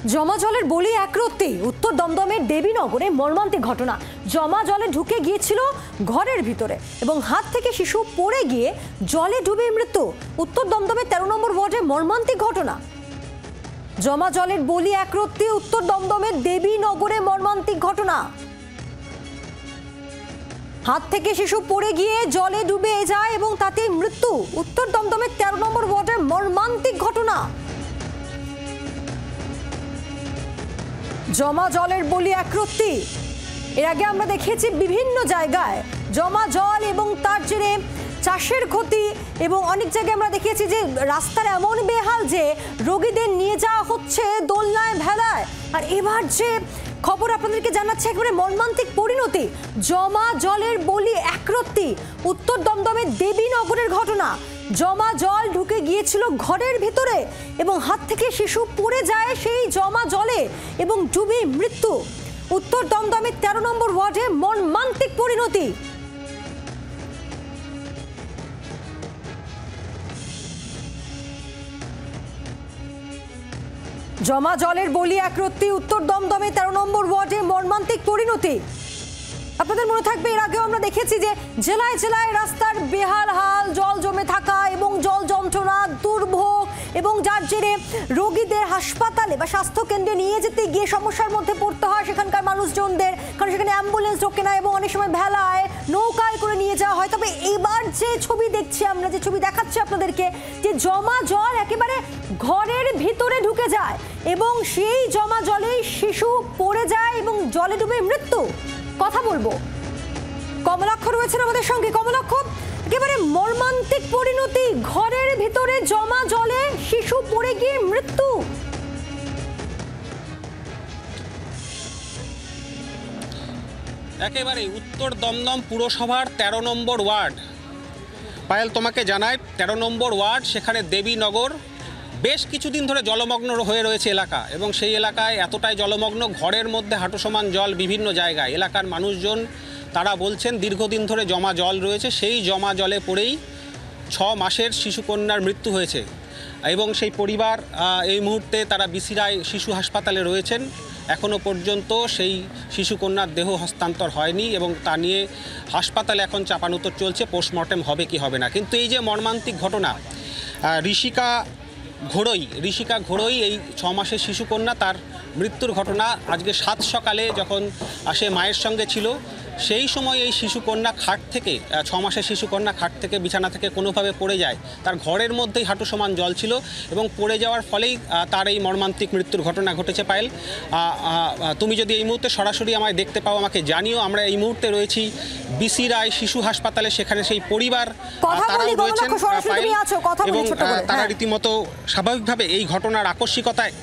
জমা জলের বলি একরত্তি উত্তর দমদমের দেবীনগরে মর্মান্তিক ঘটনা। জমা জলে ঢুকে গিয়েছিল ঘরের ভিতরে এবং হাত থেকে শিশু পড়ে গিয়ে জলে ডুবে মৃত্যু। উত্তর দমদমের 13 নম্বর ওয়ার্ডে মর্মান্তিক ঘটনা। জমা জলের বলি একরত্তি উত্তর দমদমের দেবীনগরে মর্মান্তিক ঘটনা। হাত থেকে শিশু পড়ে গিয়ে জলে ডুবে যায় এবং তাতে মৃত্যু। উত্তর দমদমের 13 নম্বর ওয়ার্ডের মর্মান্তিক ঘটনা। জমা জলের বলি একরত্তি। এর আগে আমরা দেখেছি বিভিন্ন জায়গায় জমা জল এবং তার জেরে চাষের ক্ষতি, এবং অনেক জায়গায় আমরা দেখেছি যে রাস্তার এমন বেহাল যে রোগীদের নিয়ে যাওয়া হচ্ছে দোলনায় ভেলায়। আর এবার যে খবর আপনাদেরকে জানাচ্ছে একেবারে মর্মান্তিক পরিণতি। জমা জলের বলি একরত্তি উত্তর দমদমের দেবীনগরের ঘটনা। জমা জল ঢুকে গিয়েছিল ঘরের ভিতরে এবং হাত থেকে শিশু পড়ে যায় সেই জমা জলে এবং ডুবে মৃত্যু। উত্তর দমদমের 13 নম্বর ওয়ার্ডে মর্মান্তিক পরিণতি। জমা জলের বলি একরত্তি উত্তর দমদমে 13 নম্বর ওয়ার্ডে মর্মান্তিক পরিণতি। আপনাদের মনে থাকবে এর আগেও আমরা দেখেছি যে জেলায় জেলায় রাস্তার বেহাল হাল, জল জমে থাকা এবং জল যন্ত্রণা, দুর্ভোগ, এবং যার জেরে রোগীদের হাসপাতালে বা স্বাস্থ্য কেন্দ্রে নিয়ে যেতে গিয়ে সমস্যার মধ্যে পড়তে হয় সেখানকার মানুষজনদের, কারণ সেখানে অ্যাম্বুলেন্স ঢোকে না এবং অনেক সময় ভেলায় নৌকায় করে নিয়ে যাওয়া হয়। তবে এবার যে ছবি দেখছি আমরা, যে ছবি দেখাচ্ছি আপনাদেরকে, যে জমা জল একেবারে ঘরের ভিতরে ঢুকে যায় এবং সেই জমা জলেই শিশু পড়ে যায় এবং জলে ডুবে মৃত্যু। কথা বলবো, কমলাক্ষ রয়েছেন আমাদের সঙ্গে। কমলাক্ষ, একেবারে মর্মান্তিক পরিণতি, ঘরের ভিতরে জমা জলে শিশু পড়ে গিয়ে মৃত্যু। একেবারে উত্তর দমদম পুরসভার 13 নম্বর ওয়ার্ড। পায়েল, তোমাকে জানায় 13 নম্বর ওয়ার্ড, সেখানে দেবীনগর বেশ কিছুদিন ধরে জলমগ্ন হয়ে রয়েছে এলাকা, এবং সেই এলাকায় এতটাই জলমগ্ন, ঘরের মধ্যে হাঁটু সমান জল বিভিন্ন জায়গায়। এলাকার মানুষজন তারা বলছেন দীর্ঘদিন ধরে জমা জল রয়েছে, সেই জমা জলে পড়েই 6 মাসের শিশুকন্যার মৃত্যু হয়েছে, এবং সেই পরিবার এই মুহূর্তে তারা বিসিরায় শিশু হাসপাতালে রয়েছেন। এখনও পর্যন্ত সেই শিশুকন্যার দেহ হস্তান্তর হয়নি এবং তা নিয়ে হাসপাতালে এখন চাপানুতর চলছে, পোস্টমর্টেম হবে কি হবে না। কিন্তু এই যে মর্মান্তিক ঘটনা, ঋষিকা ঘোড়ই এই 6 মাসের শিশুকন্যা, তার মৃত্যুর ঘটনা আজকে 7 সকালে যখন সে মায়ের সঙ্গে ছিল, সেই সময় এই শিশুকন্যা খাট থেকে, 6 মাসের শিশুকন্যা খাট থেকে, বিছানা থেকে কোনোভাবে পড়ে যায়। তার ঘরের মধ্যেই হাঁটু সমান জল ছিল এবং পড়ে যাওয়ার ফলেই তার এই মর্মান্তিক মৃত্যুর ঘটনা ঘটেছে। পায়েল, তুমি যদি এই মুহূর্তে সরাসরি আমায় দেখতে পাও আমাকে জানিও। আমরা এই মুহূর্তে রয়েছি বিসিরায় শিশু হাসপাতালে, সেখানে সেই পরিবার তারাও রয়েছেন পায়েল, এবং তারা রীতিমতো স্বাভাবিকভাবে এই ঘটনার আকস্মিকতায়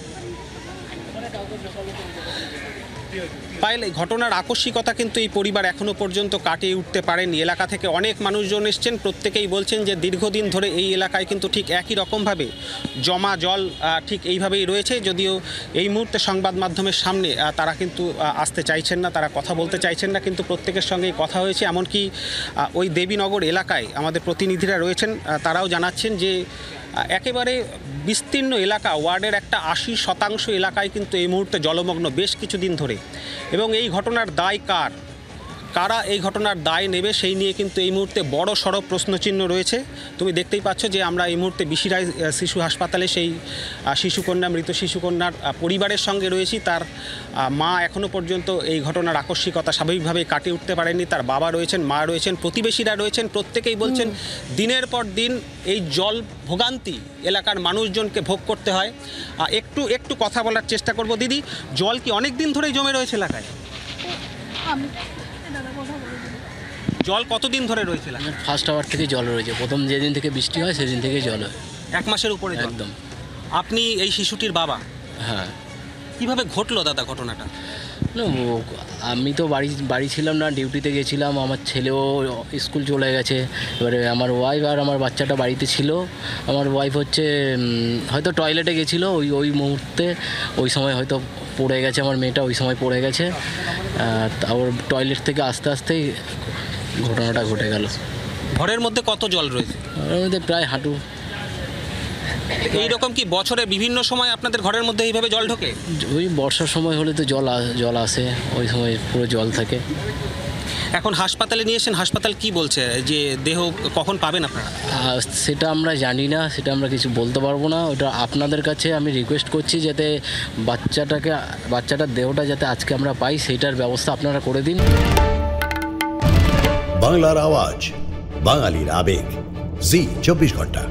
পায়েল, এই ঘটনার আকস্মিকতা কিন্তু এই পরিবার এখনও পর্যন্ত কাটিয়ে উঠতে পারেনি। এলাকা থেকে অনেক মানুষজন এসছেন, প্রত্যেকেই বলছেন যে দীর্ঘদিন ধরে এই এলাকায় কিন্তু ঠিক একই রকমভাবে জমা জল ঠিক এইভাবেই রয়েছে। যদিও এই মুহূর্তে সংবাদ মাধ্যমের সামনে তারা কিন্তু আসতে চাইছেন না, তারা কথা বলতে চাইছেন না, কিন্তু প্রত্যেকের সঙ্গেই কথা হয়েছে। এমনকি ওই দেবীনগর এলাকায় আমাদের প্রতিনিধিরা রয়েছেন, তারাও জানাচ্ছেন যে একেবারে বিস্তীর্ণ এলাকা, ওয়ার্ডের একটা 80% এলাকায় কিন্তু এই মুহূর্তে জলমগ্ন বেশ কিছুদিন ধরে, এবং এই ঘটনার দায় কারা এই ঘটনার দায় নেবে সেই নিয়ে কিন্তু এই মুহূর্তে বড় সড় প্রশ্নচিহ্ন রয়েছে। তুমি দেখতেই পাচ্ছ যে আমরা এই মুহূর্তে বিসিরায় শিশু হাসপাতালে সেই মৃত শিশুকন্যার পরিবারের সঙ্গে রয়েছি। তার মা এখনও পর্যন্ত এই ঘটনার আকস্মিকতা স্বাভাবিকভাবে কাটিয়ে উঠতে পারেননি। তার বাবা রয়েছেন, মা রয়েছেন, প্রতিবেশীরা রয়েছেন, প্রত্যেকেই বলছেন দিনের পর দিন এই জল ভোগান্তি এলাকার মানুষজনকে ভোগ করতে হয়। একটু কথা বলার চেষ্টা করব। দিদি, জল কি অনেক দিন ধরেই জমে রয়েছে এলাকায়? জল কতদিন ধরে রয়েছে? ফার্স্ট আওয়ার থেকে জল রয়েছে, প্রথম যেদিন থেকে বৃষ্টি হয় সেদিন থেকে জল হয়। 1 মাসের উপরে একদম। আপনি এই শিশুটির বাবা? হ্যাঁ। কিভাবে ঘটলো দাদা ঘটনাটা? আমি তো বাড়ি ছিলাম না, ডিউটিতে গেছিলাম, আমার ছেলেও স্কুল চলে গেছে। এবারে আমার ওয়াইফ আর আমার বাচ্চাটা বাড়িতে ছিল। আমার ওয়াইফ হয়তো টয়লেটে গেছিলো, ওই মুহূর্তে ওই সময় হয়তো পড়ে গেছে, আমার মেয়েটা ওই সময় পড়ে গেছে। তারপর টয়লেট থেকে আস্তে আস্তেই ঘটনাটা ঘটে গেল। ঘরের মধ্যে কত জল রয়েছে? ঘরের মধ্যে প্রায় হাঁটু। এইরকম কি বছরে বিভিন্ন সময় আপনাদের ঘরের মধ্যে এইভাবে জল ঢোকে? ওই বর্ষার সময় হলে তো জল আসে, ওই সময় পুরো জল থাকে। এখন হাসপাতালে নিয়ে এসেছেন, হাসপাতাল কি বলছে যে দেহ কখন পাবেন আপনারা? সেটা আমরা জানি না, সেটা আমরা কিছু বলতে পারবো না। ওটা আপনাদের কাছে আমি রিকোয়েস্ট করছি যাতে বাচ্চাটার দেহটা যাতে আজকে আমরা পাই, সেইটার ব্যবস্থা আপনারা করে দিন। বাংলার আওয়াজ, বাঙালির আবেগ, জি 24 ঘন্টা।